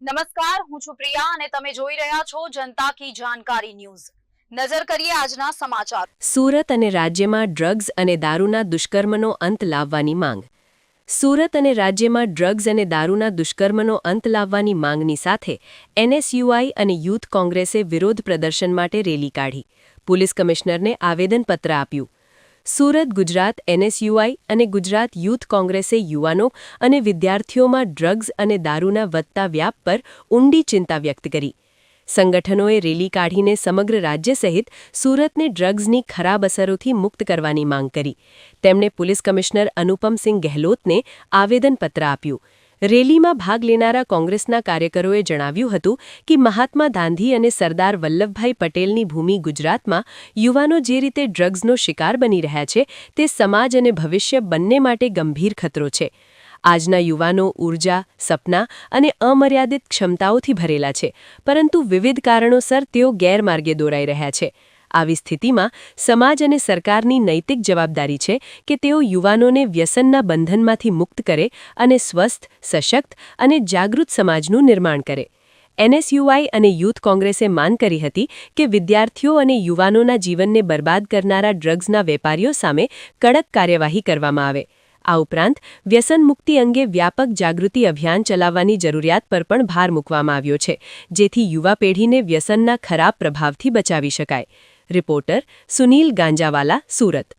નમસ્કાર, હું છું પ્રિયા અને તમે જોઈ રહ્યા છો જનતા કી જાણકારી ન્યૂઝ। નજર કરીએ આજના સમાચાર। સુરત અને રાજ્યમાં ડ્રગ્સ અને દારૂના દુષ્કર્મનો અંત લાવવાની માંગ। સુરત અને રાજ્યમાં ડ્રગ્સ અને દારૂના દુષ્કર્મનો અંત લાવવાની માંગની સાથે એનએસયુઆઈ અને યુથ કોંગ્રેસે વિરોધ પ્રદર્શન માટે રેલી કાઢી, પોલીસ કમિશનરને આવેદનપત્ર આપ્યું। સુરત ગુજરાત એનએસયુઆઈ અને ગુજરાત યુથ કોંગ્રેસે યુવાનો અને વિદ્યાર્થીઓમાં ડ્રગ્સ અને દારૂના વધતા વ્યાપ પર ઊંડી ચિંતા વ્યક્ત કરી। સંગઠનોએ રેલી કાઢીને સમગ્ર રાજ્ય સહિત સુરતને ડ્રગ્સની ખરાબ અસરોથી મુક્ત કરવાની માંગ કરી। તેમણે પોલીસ કમિશનર અનુપમસિંહ ગહેલોતને આવેદનપત્ર આપ્યું। રેલીમાં ભાગ લેનારા કોંગ્રેસના કાર્યકરોએ જણાવ્યું હતું કે મહાત્મા ગાંધી અને સરદાર વલ્લભભાઈ પટેલની ભૂમિ ગુજરાતમાં યુવાનો જે રીતે ડ્રગ્સનો શિકાર બની રહ્યા છે તે સમાજ અને ભવિષ્ય બંને માટે ગંભીર ખતરો છે। આજના યુવાનો ઊર્જા, સપના અને અમર્યાદિત ક્ષમતાઓથી ભરેલા છે, પરંતુ વિવિધ કારણોસર તેઓ ગેરમાર્ગે દોરાઈ રહ્યા છે। આવી સ્થિતિમાં સમાજ અને સરકારની નૈતિક જવાબદારી છે કે તેઓ યુવાનોને વ્યસનના બંધનમાંથી મુક્ત કરે અને સ્વસ્થ, સશક્ત અને જાગૃત સમાજનું નિર્માણ કરે। એનએસયુઆઈ અને યુથ કોંગ્રેસે માંગ કરી હતી કે વિદ્યાર્થીઓ અને યુવાનોના જીવનને બરબાદ કરનારા ડ્રગ્સના વેપારીઓ સામે કડક કાર્યવાહી કરવામાં આવે। આ ઉપરાંત વ્યસન મુક્તિ અંગે વ્યાપક જાગૃતિ અભિયાન ચલાવવાની જરૂરિયાત પર પણ ભાર મૂકવામાં આવ્યો છે, જેથી યુવા પેઢીને વ્યસનના ખરાબ પ્રભાવથી બચાવી શકાય। રિપોર્ટર સુનીલ ગાંજાવાલા, સુરત।